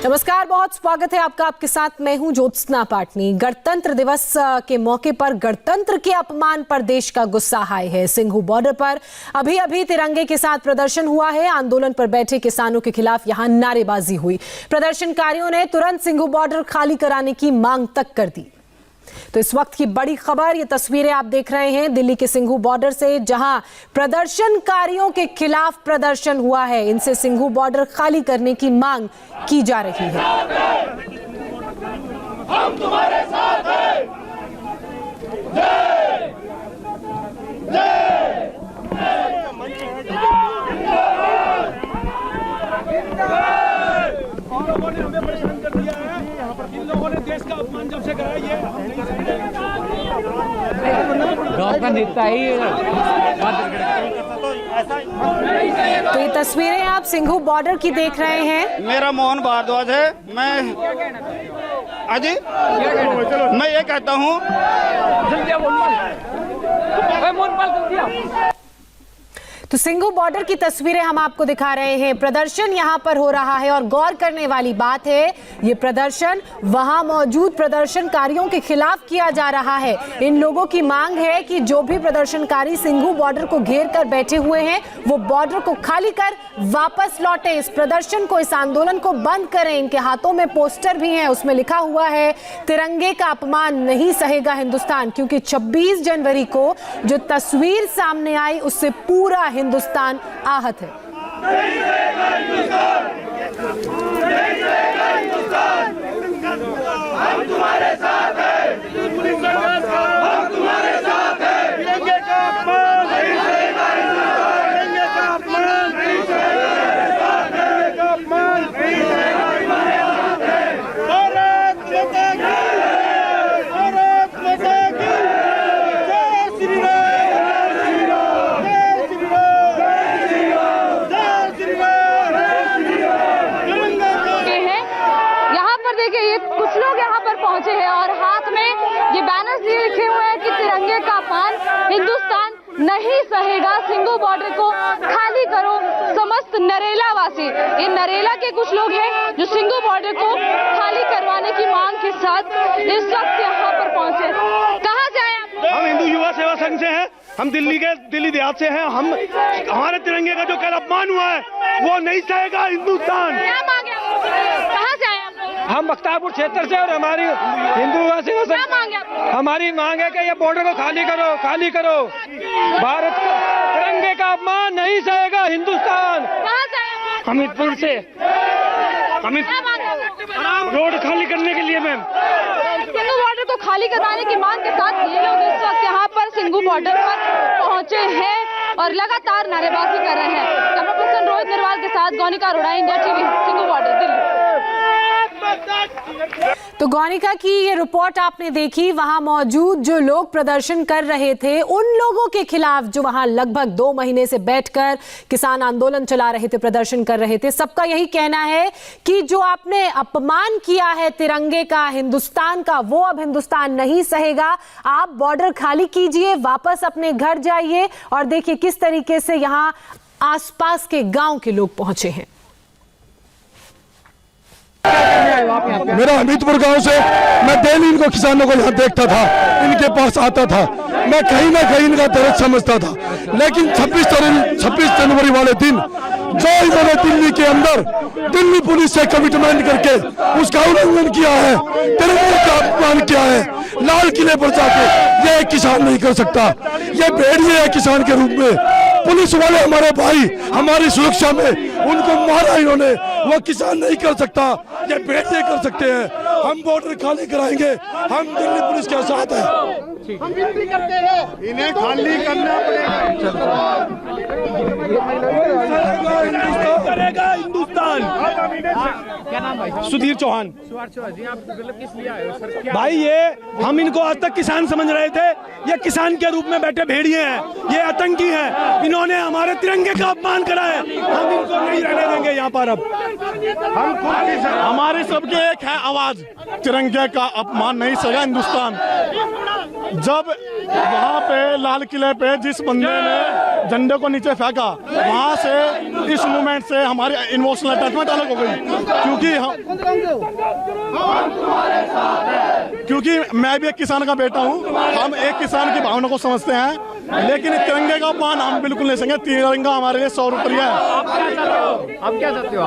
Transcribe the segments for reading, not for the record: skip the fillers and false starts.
नमस्कार, बहुत स्वागत है आपका। आपके साथ मैं हूं ज्योत्सना पाटनी। गणतंत्र दिवस के मौके पर गणतंत्र के अपमान पर देश का गुस्सा हाई है। सिंघू बॉर्डर पर अभी तिरंगे के साथ प्रदर्शन हुआ है। आंदोलन पर बैठे किसानों के खिलाफ यहां नारेबाजी हुई। प्रदर्शनकारियों ने तुरंत सिंघू बॉर्डर खाली कराने की मांग तक कर दी। तो इस वक्त की बड़ी खबर, ये तस्वीरें आप देख रहे हैं दिल्ली के सिंघू बॉर्डर से, जहां प्रदर्शनकारियों के खिलाफ प्रदर्शन हुआ है। इनसे सिंघू बॉर्डर खाली करने की मांग की जा रही है। हम तुम्हारे साथ हैं। जय जय लोगों ने हमें परेशान कर दिया है। इन लोगों ने देश का अपमान जब से करा है, ये गांव का नेता ही तो ये तस्वीरें आप सिंघू बॉर्डर की देख रहे हैं। मेरा मोहन भारद्वाज है। मैं ये कहता हूँ, तो सिंघू बॉर्डर की तस्वीरें हम आपको दिखा रहे हैं। प्रदर्शन यहां पर हो रहा है और गौर करने वाली बात है, ये प्रदर्शन वहां मौजूद प्रदर्शनकारियों के खिलाफ किया जा रहा है। इन लोगों की मांग है कि जो भी प्रदर्शनकारी सिंघू बॉर्डर को घेर कर बैठे हुए हैं, वो बॉर्डर को खाली कर वापस लौटे। इस प्रदर्शन को, इस आंदोलन को बंद करें। इनके हाथों में पोस्टर भी हैं, उसमें लिखा हुआ है तिरंगे का अपमान नहीं सहेगा हिंदुस्तान। क्योंकि 26 जनवरी को जो तस्वीर सामने आई, उससे पूरा हिंदुस्तान आहत है। नहीं रहेगा हिंदुस्तान, नहीं रहेगा हिंदुस्तान। हम तुम्हारे साथ हैं, हम तुम्हारे साथ हैं। तिरंगे का अपमान नहीं सहेगा हिंदुस्तान, तिरंगे का अपमान नहीं सहेगा हिंदुस्तान, तिरंगे का अपमान नहीं सहेगा हिंदुस्तान। भारत माता की, भारत माता की जय श्री राम। कुछ लोग यहाँ पर पहुंचे हैं और हाथ में ये बैनर्स लिखे हुए हैं कि तिरंगे का अपमान हिंदुस्तान नहीं सहेगा, सिंघू बॉर्डर को खाली करो समस्त नरेला वासी। ये नरेला के कुछ लोग हैं जो सिंघू बॉर्डर को खाली करवाने की मांग के साथ इस वक्त यहाँ पर पहुंचे। कहाँ से आए आप? हम हिंदू युवा सेवा संघ से हैं। हम दिल्ली देहात से हैं। हमारे तिरंगे का जो कल अपमान हुआ है, वो नहीं सहेगा हिंदुस्तान। क्या मांग है? कहाँ से आए आप? हम बख्तारपुर क्षेत्र से और हमारी हिंदू युवा सेवा संघ, हमारी मांग है कि ये बॉर्डर को खाली करो, खाली करो। भारत का तिरंगे का अपमान नहीं सहेगा हिंदुस्तान। कहाँ से आए आप? हमीरपुर से। रोड खाली करने के लिए मैम, सिंघू बॉर्डर को खाली कराने की मांग के साथ ये लोग इस वक्त यहाँ पर सिंघू बॉर्डर पर पहुंचे हैं और लगातार नारेबाजी कर रहे हैं। कैमरा पर्सन रोहित निर्वाल के साथ Gaunika Arora, India TV, Singhu border, Delhi. तो गौनिका की ये रिपोर्ट आपने देखी। वहां मौजूद जो लोग प्रदर्शन कर रहे थे, उन लोगों के खिलाफ जो वहां लगभग 2 महीने से बैठकर किसान आंदोलन चला रहे थे, प्रदर्शन कर रहे थे, सबका यही कहना है कि जो आपने अपमान किया है तिरंगे का, हिंदुस्तान का, वो अब हिंदुस्तान नहीं सहेगा। आप बॉर्डर खाली कीजिए, वापस अपने घर जाइए। और देखिए किस तरीके से यहां आसपास के गांव के लोग पहुंचे हैं। मेरा हमीरपुर गांव से, मैं डेली इनको किसानों को यहाँ देखता था, इनके पास आता था। मैं कहीं ना कहीं इनका दर्द समझता था। लेकिन 26 जनवरी वाले दिन जो इन्होंने दिल्ली के अंदर दिल्ली पुलिस से कमिटमेंट करके उसका उल्लंघन किया है, तिरंगे का अपमान किया है, लाल किले पर जाके, ये किसान नहीं कर सकता। ये भेड़िए है किसान के रूप में। पुलिस वाले हमारे भाई, हमारी सुरक्षा में उनको मारा इन्होंने, वो किसान नहीं कर सकता, ये भेड़िए कर सकते हैं। हम बॉर्डर खाली कराएंगे, हम दिल्ली पुलिस के साथ हैं। हम विनती करते हैं, इन्हें खाली करना करेगा हिंदुस्तान। क्या नाम भाई? सुधीर चौहान। जी, आप मतलब किस लिए आए हो सर? भाई ये हम इनको आज तक किसान समझ रहे थे, ये किसान के रूप में बैठे भेड़िए हैं, ये आतंकी हैं। इन्होंने हमारे तिरंगे का अपमान करा है, हम इनको नहीं रहने देंगे यहाँ पर। अब हम हमारे सबके एक है आवाज, तिरंगे का अपमान नहीं सहेगा हिंदुस्तान। जब वहाँ पे लाल किले पे जिस बंदे ने झंडे को नीचे फेंका, वहाँ से इस मूवमेंट से हमारी इमोशनल अटैचमेंट अलग हो गई, क्योंकि मैं भी एक किसान का बेटा हूँ। हम एक किसान की भावना को समझते हैं, लेकिन तिरंगे का अपमान हम बिल्कुल नहीं सकेंगे। तिरंगा हमारे लिए 100 रुपया है। आप क्या चाहते हो?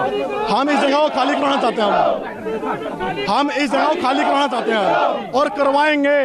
हम इस जगह को खाली कराना चाहते हैं। हम इस जगह को खाली कराना चाहते हैं और करवाएंगे।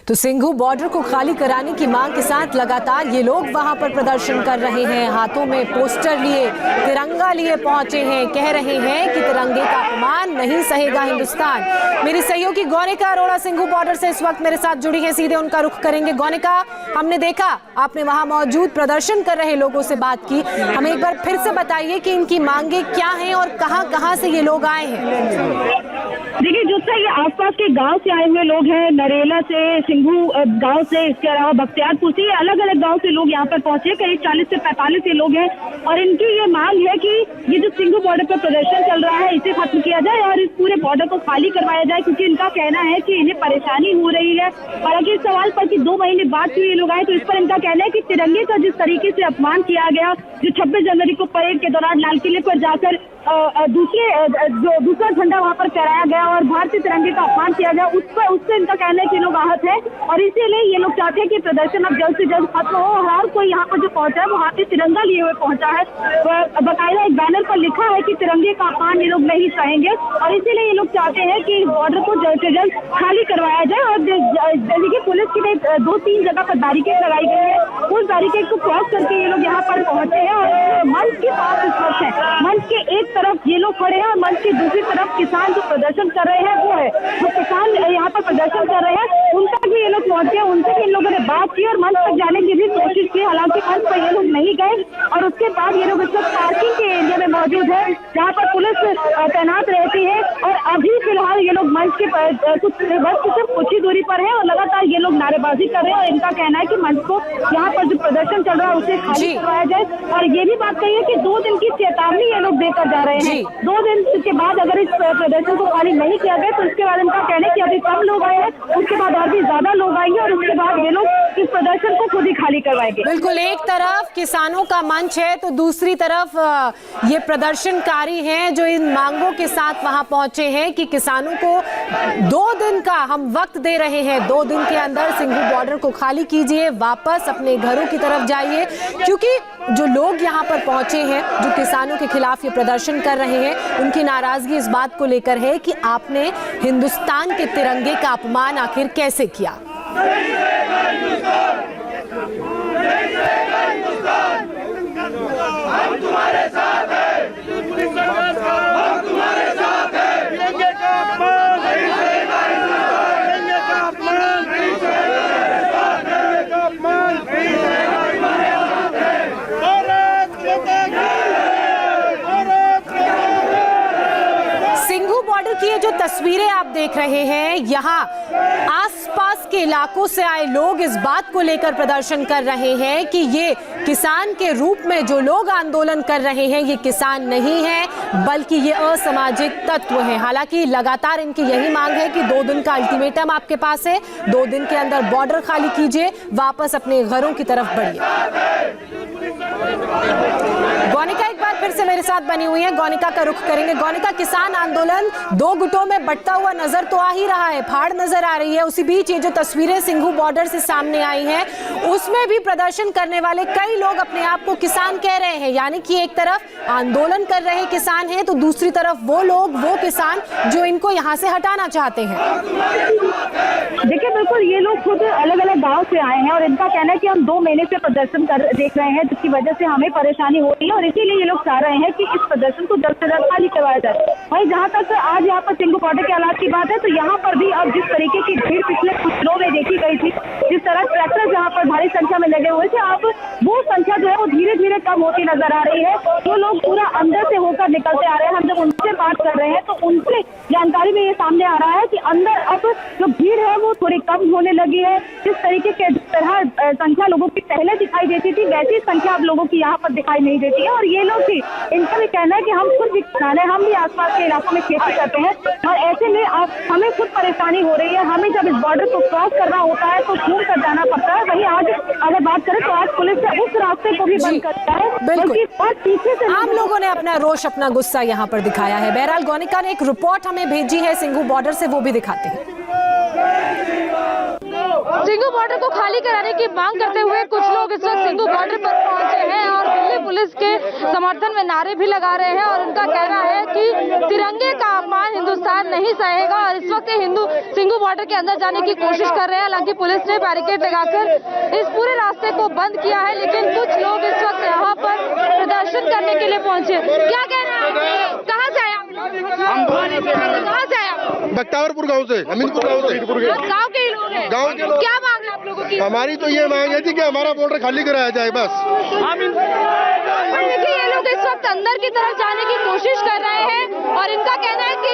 तो सिंघू बॉर्डर को खाली कराने की मांग के साथ लगातार ये लोग वहां पर प्रदर्शन कर रहे हैं, हाथों में पोस्टर लिए, तिरंगा लिए पहुंचे हैं, कह रहे हैं कि तिरंगे का अपमान नहीं सहेगा हिंदुस्तान। मेरी सहयोगी गौनिका अरोड़ा सिंघू बॉर्डर से इस वक्त मेरे साथ जुड़ी है, सीधे उनका रुख करेंगे। गौनिका, हमने देखा आपने वहां मौजूद प्रदर्शन कर रहे लोगों से बात की, हमें एक बार फिर से बताइए कि इनकी मांगे क्या हैं और कहां से ये लोग आए हैं। देखिए, जो ये आसपास के गांव से आए हुए लोग हैं, नरेला से, सिंघू गांव से, इसके अलावा बख्तियारपुर से, अलग अलग गांव से लोग यहाँ पर पहुंचे। करीब 40 से 45 लोग हैं और इनकी ये मांग है कि ये जो सिंघू बॉर्डर पर प्रदर्शन चल रहा है इसे खत्म किया जाए और इस पूरे बॉर्डर को खाली करवाया जाए, क्योंकि इनका कहना है कि इन्हें परेशानी हो रही है। हालांकि इस सवाल पर कि 2 महीने बाद क्यों ये लोग आए, तो इस पर इनका कहना है कि तिरंगे का जिस तरीके से अपमान किया गया, जो 26 जनवरी को परेड के दौरान लाल किले पर जाकर दूसरा झंडा वहां पर फहराया गया और भारतीय तिरंगे का अपमान किया गया, उससे इनका कहना है कि लोग आहत है और इसीलिए ये लोग चाहते हैं कि प्रदर्शन अब जल्द से जल्द खत्म हो। हर कोई यहाँ पर जो पहुंचा है वो हाथ में तिरंगा लिए हुए पहुंचा है, बकायदा एक बैनर पर लिखा है कि तिरंगे का अपमान ये लोग नहीं सहेंगे और इसीलिए ये लोग चाहते हैं कि बॉर्डर को जल्द से जल्द खाली करवाया जाए। और दिल्ली की पुलिस की 2-3 जगह पर बैरिकेड लगाई गई है, उस बैरिकेड को क्रॉस करके ये लोग यहाँ पर पहुंचे हैं और मंच के पास इस वक्त है। मंच के एक तरफ ये लोग खड़े हैं और मंच की दूसरी तरफ किसान जो प्रदर्शन कर रहे हैं वो है, जो किसान यहाँ पर प्रदर्शन कर रहे हैं उन तक भी ये लोग पहुंचे, उनसे भी इन लोगों ने बात की और मंच तक जाने की भी कोशिश की। हालांकि मंच पर ये लोग नहीं गए और उसके बाद ये लोग इस वक्त पार्किंग के एरिया में मौजूद है, जहाँ पर पुलिस तैनात रहती है और अभी फिलहाल ये लोग मंच के कुछ ही दूरी पर है और लगातार ये लोग नारेबाजी कर रहे हैं और इनका कहना है कि मंच को यहाँ पर जो प्रदर्शन चल रहा है उसे खाली करवाया जाए। और ये भी बात कही है कि 2 दिन की चेतावनी ये लोग देकर जा रहे हैं, 2 दिन के बाद अगर इस प्रदर्शन को खाली नहीं किया गया तो इसके बाद इनका कहना है कि अभी कम लोग आए हैं, उसके बाद और भी ज्यादा लोग आएंगे और उसके बाद ये लोग इस प्रदर्शन को खुद ही खाली करवाएंगे। बिल्कुल, एक तरफ किसानों का मंच है तो दूसरी तरफ ये प्रदर्शनकारी हैं जो इन मांगों के साथ वहां पहुंचे हैं कि किसानों को 2 दिन का हम वक्त दे रहे हैं, 2 दिन के अंदर सिंघू बॉर्डर को खाली कीजिए, वापस अपने घरों की तरफ जाइए, क्योंकि जो लोग यहाँ पर पहुंचे हैं, जो किसानों के खिलाफ ये प्रदर्शन कर रहे हैं, उनकी नाराजगी इस बात को लेकर है कि आपने हिंदुस्तान के तिरंगे का अपमान आखिर कैसे किया। हम तुम्हारे साथ हैं, हम तुम्हारे साथ हैं। तिरंगे का अपमान नहीं सहेगा हिंदुस्तान, तिरंगे का अपमान नहीं सहेगा, तिरंगे का अपमान नहीं सहेगा। हमारे साथ है भारत माता की, भारत माता की। सिंघू बॉर्डर की ये जो तस्वीरें आप देख रहे हैं, यहाँ आसपास के इलाकों से आए लोग इस बात को लेकर प्रदर्शन कर रहे हैं कि ये किसान के रूप में जो लोग आंदोलन कर रहे हैं ये किसान नहीं है बल्कि ये असामाजिक तत्व हैं। हालांकि लगातार इनकी यही मांग है कि 2 दिन का अल्टीमेटम आपके पास है, 2 दिन के अंदर बॉर्डर खाली कीजिए, वापस अपने घरों की तरफ बढ़िए। गौनिका एक बार फिर से मेरे साथ बनी हुई है, गौनिका का रुख करेंगे। गौनिका, किसान आंदोलन 2 गुटों में बंटता हुआ नजर तो आ ही रहा है, फाड़ नजर आ रही है। उसी बीच ये जो तस्वीरें सिंघू बॉर्डर से सामने आई हैं उसमें भी प्रदर्शन करने वाले कई लोग अपने आप को किसान कह रहे हैं, यानी कि एक तरफ आंदोलन कर रहे किसान हैं तो दूसरी तरफ वो लोग, वो किसान जो इनको यहाँ से हटाना चाहते हैं। देखिए, बिल्कुल ये लोग खुद अलग अलग गांव से आए हैं और इनका कहना है कि हम 2 महीने से प्रदर्शन देख रहे हैं, जिसकी वजह से हमें परेशानी हो रही है और इसीलिए ये लोग चाह रहे हैं कि इस प्रदर्शन को जल्द से जल्द खाली करवाया जाए। वहीं जहाँ तक आज यहाँ पर सिंघू बॉर्डर के हालात की बात है तो यहाँ पर भी अब जिस तरीके की भीड़ पिछले कुछ दिनों में देखी गई थी, जिस तरह ट्रैक्टर जहाँ पर भारी संख्या में लगे हुए थे, अब वो संख्या जो है वो धीरे धीरे कम होती नजर आ रही है। जो लोग पूरा अंदर से होकर निकलते आ रहे हैं, हम जब उनसे बात कर रहे हैं तो उनसे जानकारी में ये सामने आ रहा है कि अंदर अब जो भीड़ है वो थोड़ी कम होने लगी है। जिस तरीके के तरह संख्या लोगों की पहले दिखाई देती थी वैसी संख्या अब लोगों की यहाँ पर दिखाई नहीं देती है। और ये लोग भी, इनका भी कहना है कि हम खुद भी किसान है, हम भी आसपास के इलाकों में खेती करते हैं और ऐसे में हमें खुद परेशानी हो रही है। हमें जब इस बॉर्डर को क्रॉस करना होता है तो घूम कर जाना पड़ता है। वहीं आज अगर बात करें तो आज पुलिस ने उस रास्ते को भी बंद कर दिया है, बल्कि बहुत पीछे से आम लोगों ने अपना रोष, अपना गुस्सा यहाँ पर दिखाया है। बहरहाल गोनिका ने एक रिपोर्ट हमें भेजी है सिंघू बॉर्डर से, वो भी दिखाते हैं। सिंघू बॉर्डर को खाली कराने की मांग करते हुए कुछ लोग इस वक्त सिंघू बॉर्डर पर पहुंचे हैं और दिल्ली पुलिस के समर्थन में नारे भी लगा रहे हैं और उनका कहना है कि तिरंगे का अपमान हिंदुस्तान नहीं सहेगा। और इस वक्त हिंदू सिंघू बॉर्डर के अंदर जाने की कोशिश कर रहे हैं। हालांकि पुलिस ने बैरिकेड लगाकर इस पूरे रास्ते को बंद किया है, लेकिन कुछ लोग इस वक्त यहाँ पर प्रदर्शन करने के लिए पहुंचे। क्या कहना है, कहाँ से आए आप? कहाँ से आए आप? बख्तियारपुर गाँव से, हमीदपुर गाँव से। गाँव के ही लोग हैं। गाँव के लोग। क्या मांग है आप लोगों की? हमारी तो ये मांग है थी कि हमारा बॉर्डर खाली कराया जाए बस। देखिए ये लोग इस वक्त अंदर की तरफ जाने की कोशिश कर रहे हैं और इनका कहना है कि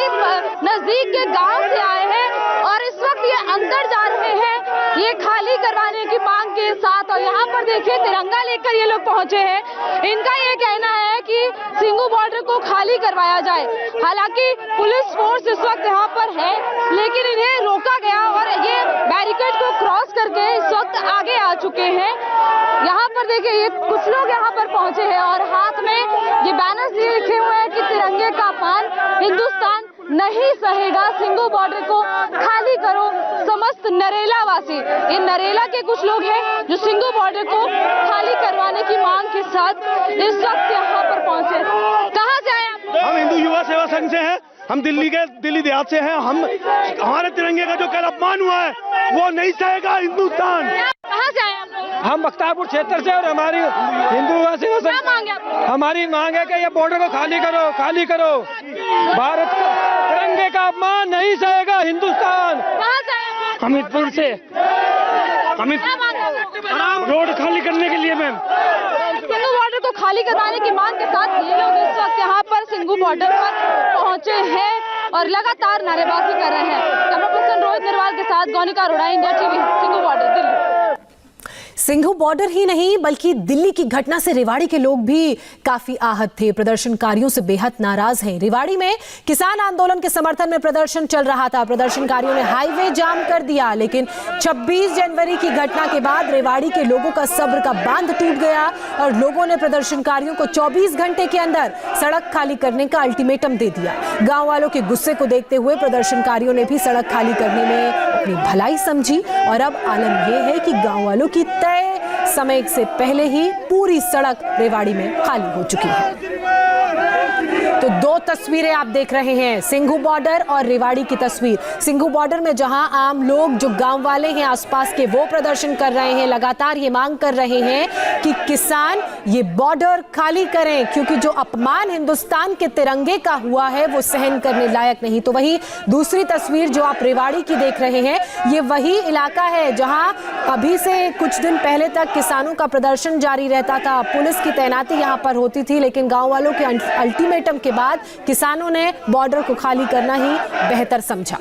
नजदीक के गांव से आए हैं और इस वक्त ये अंदर जा रहे हैं ये खाली करवाने की मांग के साथ। और यहाँ पर देखिए तिरंगा लेकर ये लोग पहुंचे हैं। इनका ये कहना है कि सिंघू बॉर्डर को खाली करवाया जाए। हालांकि पुलिस फोर्स इस वक्त यहाँ पर है, लेकिन इन्हें रोका गया और ये बैरिकेड को क्रॉस करके इस वक्त आगे आ चुके हैं। यहाँ पर देखिए ये कुछ लोग यहाँ पर पहुंचे हैं और हाथ में ये बैनर्स लिखे हुए हैं कि तिरंगे का अपमान हिंदुस्तान नहीं सहेगा, सिंघू बॉर्डर को खाली करो समस्त नरेला वासी। ये नरेला के कुछ लोग हैं जो सिंघू बॉर्डर को खाली करवाने की मांग के साथ इस वक्त यहाँ पर पहुंचे। कहाँ से आए आप? हम हिंदू युवा सेवा संघ से हैं, हम दिल्ली देहात से हैं। हमारे तिरंगे का जो कल अपमान हुआ है वो नहीं सहेगा हिंदुस्तान। कहाँ से आए आप? हम बख्तियारपुर क्षेत्र से और हमारी हिंदू युवा सेवा क्या संघ, मांग है आपकी? हमारी मांग है कि ये बॉर्डर को खाली करो, खाली करो। भारत का तिरंगे का अपमान नहीं सहेगा हिंदुस्तान। कहाँ से आए आप? हमीदपुर से। क्या मांग है? रोड खाली करने के लिए मैम। सिंघू बॉर्डर को खाली करवाने की मांग के साथ ये लोग इस वक्त यहाँ पर सिंघू बॉर्डर पर पहुंचे हैं और लगातार नारेबाजी कर रहे हैं। कैमरा पर्सन रोहित निर्वाल के साथ Gonika Arora, India TV, Singhu border, Delhi. Singhu border ही नहीं बल्कि दिल्ली की घटना से रेवाड़ी के लोग भी काफी आहत थे, प्रदर्शनकारियों से बेहद नाराज हैं। रेवाड़ी में किसान आंदोलन के समर्थन में प्रदर्शन चल रहा था। प्रदर्शनकारियों ने हाईवे जाम कर दिया, लेकिन 26 जनवरी की घटना के बाद रेवाड़ी के लोगों का सब्र का बांध टूट गया और लोगों ने प्रदर्शनकारियों को 24 घंटे के अंदर सड़क खाली करने का अल्टीमेटम दे दिया। गांव वालों के गुस्से को देखते हुए प्रदर्शनकारियों ने भी सड़क खाली करने में अपनी भलाई समझी और अब आलम यह है कि गांव वालों की तय समय से पहले ही पूरी सड़क रेवाड़ी में खाली हो चुकी है। तो दो तस्वीरें आप देख रहे हैं, सिंघू बॉर्डर और रेवाड़ी की तस्वीर। सिंघू बॉर्डर में जहां आम लोग जो गांव वाले हैं आसपास के वो प्रदर्शन कर रहे हैं, लगातार ये मांग कर रहे हैं कि किसान ये बॉर्डर खाली करें क्योंकि जो अपमान हिंदुस्तान के तिरंगे का हुआ है वो सहन करने लायक नहीं। तो वही दूसरी तस्वीर जो आप रेवाड़ी की देख रहे हैं, ये वही इलाका है जहां अभी से कुछ दिन पहले तक किसानों का प्रदर्शन जारी रहता था। पुलिस की तैनाती यहां पर होती थी, लेकिन गांव वालों के अल्टीमेटम के बाद किसानों ने बॉर्डर को खाली करना ही बेहतर समझा।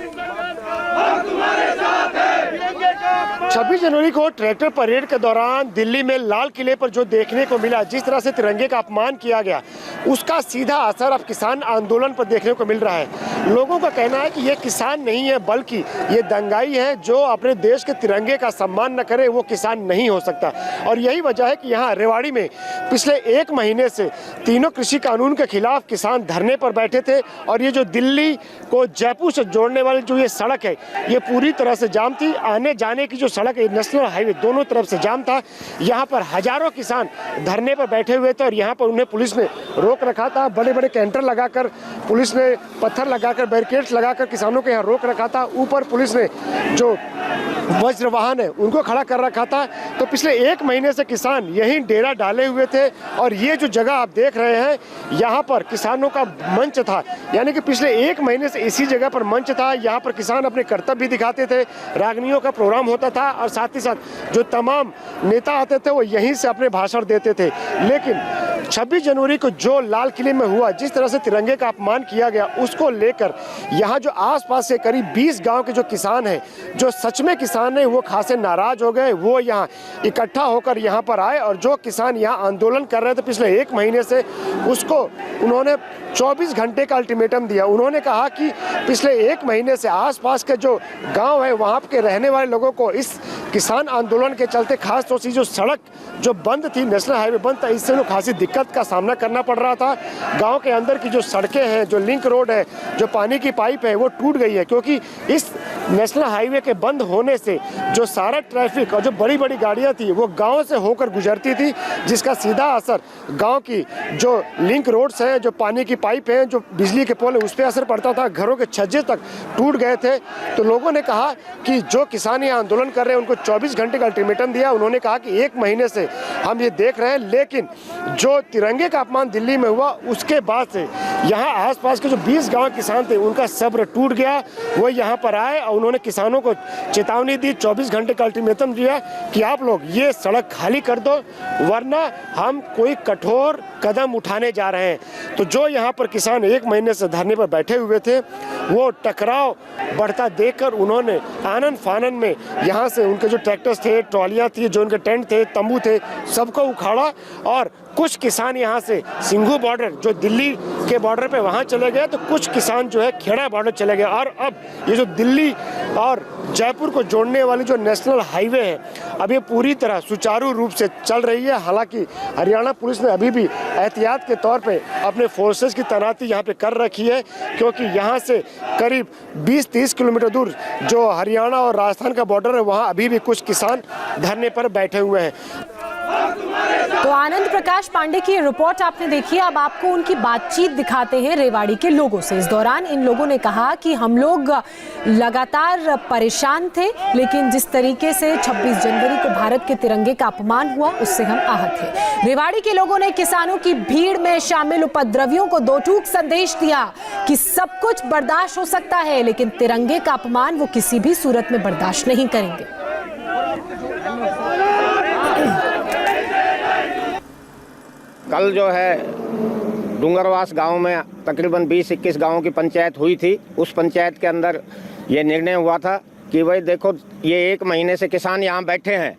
26 जनवरी को ट्रैक्टर परेड के दौरान दिल्ली में लाल किले पर जो देखने को मिला, जिस तरह से तिरंगे का अपमान किया गया, उसका सीधा असर अब किसान आंदोलन पर देखने को मिल रहा है। लोगों का कहना है कि ये किसान नहीं है बल्कि ये दंगाई है। जो अपने देश के तिरंगे का सम्मान न करे वो किसान नहीं हो सकता। और यही वजह है कि यहाँ रेवाड़ी में पिछले 1 महीने से तीनों कृषि कानून के खिलाफ किसान धरने पर बैठे थे और ये जो दिल्ली को जयपुर से जोड़ने वाली जो ये सड़क है ये पूरी तरह से जाम थी। आने जाने की जो सड़क है नेशनल हाईवे दोनों तरफ से जाम था। यहाँ पर हजारों किसान धरने पर बैठे हुए थे और यहाँ पर उन्हें पुलिस ने रोक रखा था। बड़े बड़े कैंटर लगाकर पुलिस ने पत्थर लगाकर बैरिकेड्स लगाकर किसानों को यहाँ रोक रखा था। ऊपर पुलिस ने जो वज्र वाहन है उनको खड़ा कर रखा था। तो पिछले 1 महीने से किसान यहीं डेरा डाले हुए थे और ये जो जगह आप देख रहे हैं यहाँ पर किसानों का मंच था, यानी कि पिछले 1 महीने से इसी जगह पर मंच था। यहाँ पर किसान अपने कर्तव्य भी दिखाते थे, रागनियों का प्रोग्राम होता था और साथ ही साथ जो तमाम नेता आते थे वो यहीं से अपने भाषण देते थे। लेकिन 26 जनवरी को जो लाल किले में हुआ, जिस तरह से तिरंगे का अपमान किया गया, उसको लेकर यहाँ जो आसपास से करीब 20 गांव के जो किसान हैं, जो सच में किसान हैं, वो खासे नाराज हो गए। वो यहाँ इकट्ठा होकर यहाँ पर आए और जो किसान यहाँ आंदोलन कर रहे थे पिछले 1 महीने से, उसको उन्होंने 24 घंटे का अल्टीमेटम दिया। उन्होंने कहा कि पिछले 1 महीने से आसपास के जो गांव है, वहाँ के रहने वाले लोगों को इस किसान आंदोलन के चलते खास तौर से जो सड़क जो बंद थी, नेशनल हाईवे बंद था, इससे लोग खासी दिक्कत का सामना करना पड़ रहा था। गांव के अंदर की जो सड़कें हैं, जो लिंक रोड है, जो पानी की पाइप है, वो टूट गई है, क्योंकि इस नेशनल हाईवे के बंद होने से जो सारा ट्रैफिक और जो बड़ी बड़ी गाड़ियां थी वो गांव से होकर गुजरती थी, जिसका सीधा असर गांव की जो लिंक रोड्स हैं, जो पानी की पाइप हैं, जो बिजली के पोल है, उस पर असर पड़ता था। घरों के छज्जे तक टूट गए थे। तो लोगों ने कहा कि जो किसान ये आंदोलन कर रहे हैं, उनको 24 घंटे का अल्टीमेटम दिया। उन्होंने कहा कि 1 महीने से हम ये देख रहे हैं, लेकिन जो तिरंगे का अपमान दिल्ली में हुआ, उसके बाद से यहाँ आसपास के जो 20 गांव किसान थे, उनका सब्र टूट गया। वो यहाँ पर आए और उन्होंने किसानों को चेतावनी दी, 24 घंटे का अल्टीमेटम दिया कि आप लोग ये सड़क खाली कर दो, वरना हम कोई कठोर कदम उठाने जा रहे हैं। तो जो यहाँ पर किसान 1 महीने से धरने पर बैठे हुए थे, वो टकराव बढ़ता देखकर उन्होंने आनन फानन में यहाँ से उनके जो ट्रैक्टर्स थे, ट्रॉलियाँ थी, जो उनके टेंट थे, तंबू थे, सबको उखाड़ा और कुछ किसान यहाँ से सिंघू बॉर्डर जो दिल्ली के बॉर्डर पे वहाँ चले गए, तो कुछ किसान जो है खेड़ा बॉर्डर चले गए। और अब ये जो दिल्ली और जयपुर को जोड़ने वाली जो नेशनल हाईवे है, अब ये पूरी तरह सुचारू रूप से चल रही है। हालांकि हरियाणा पुलिस ने अभी भी एहतियात के तौर पे अपने फोर्सेस की तैनाती यहाँ पे कर रखी है, क्योंकि यहाँ से करीब 20-30 किलोमीटर दूर जो हरियाणा और राजस्थान का बॉर्डर है, वहाँ अभी भी कुछ किसान धरने पर बैठे हुए हैं। तो आनंद प्रकाश पांडे की रिपोर्ट आपने देखी। अब आपको उनकी बातचीत दिखाते हैं रेवाड़ी के लोगों से। इस दौरान इन लोगों ने कहा कि हम लोग लगातार परेशान थे, लेकिन जिस तरीके से 26 जनवरी को भारत के तिरंगे का अपमान हुआ, उससे हम आहत हैं। रेवाड़ी के लोगों ने किसानों की भीड़ में शामिल उपद्रवियों को दो टूक संदेश दिया कि सब कुछ बर्दाश्त हो सकता है, लेकिन तिरंगे का अपमान वो किसी भी सूरत में बर्दाश्त नहीं करेंगे। कल जो है डूंगरवास गांव में तकरीबन 20-21 गांवों की पंचायत हुई थी। उस पंचायत के अंदर ये निर्णय हुआ था कि भाई देखो, ये 1 महीने से किसान यहाँ बैठे हैं,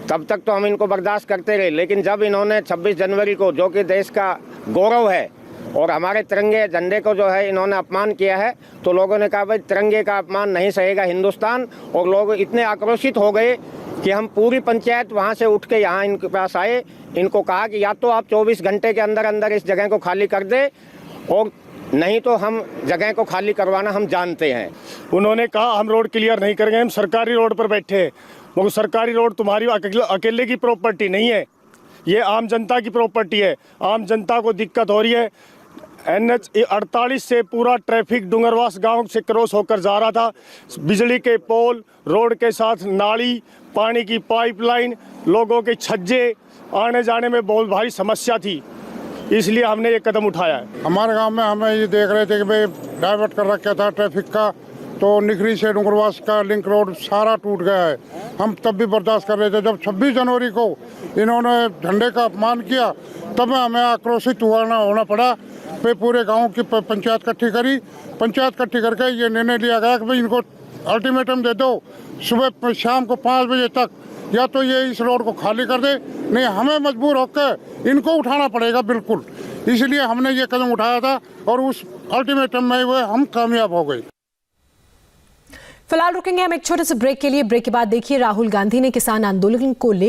तब तक तो हम इनको बर्दाश्त करते रहे, लेकिन जब इन्होंने 26 जनवरी को, जो कि देश का गौरव है, और हमारे तिरंगे झंडे को जो है इन्होंने अपमान किया है, तो लोगों ने कहा भाई तिरंगे का अपमान नहीं सहेगा हिंदुस्तान। और लोग इतने आक्रोशित हो गए कि हम पूरी पंचायत वहाँ से उठ के यहाँ इनके पास आए। इनको कहा कि या तो आप 24 घंटे के अंदर अंदर इस जगह को खाली कर दे, और नहीं तो हम जगह को खाली करवाना हम जानते हैं। उन्होंने कहा हम रोड क्लियर नहीं करेंगे, हम सरकारी रोड पर बैठे हैं। मगर सरकारी रोड तुम्हारी अकेले की प्रॉपर्टी नहीं है, ये आम जनता की प्रॉपर्टी है। आम जनता को दिक्कत हो रही है। NH 48 से पूरा ट्रैफिक डूंगरवास गांव से क्रॉस होकर जा रहा था। बिजली के पोल, रोड के साथ नाली, पानी की पाइपलाइन, लोगों के छज्जे, आने जाने में बहुत भारी समस्या थी, इसलिए हमने ये कदम उठाया है। हमारे गांव में हमें ये देख रहे थे कि भाई डाइवर्ट कर रखा था ट्रैफिक का, तो निखरी से डूंगरवास का लिंक रोड सारा टूट गया है। हम तब भी बर्दाश्त कर रहे थे। जब 26 जनवरी को इन्होंने झंडे का अपमान किया, तब हमें आक्रोशित होना पड़ा। फिर पूरे गांव की पंचायत इकट्ठी करी। पंचायत इकट्ठी करके ये निर्णय लिया गया कि भाई इनको अल्टीमेटम दे दो, सुबह शाम को 5 बजे तक या तो ये इस रोड को खाली कर दे, नहीं हमें मजबूर होकर इनको उठाना पड़ेगा बिल्कुल। इसलिए हमने ये कदम उठाया था और उस अल्टीमेटम में वो हम कामयाब हो गए। फिलहाल रुकेंगे हम एक छोटे से ब्रेक के लिए। ब्रेक के बाद देखिए राहुल गांधी ने किसान आंदोलन को लेकर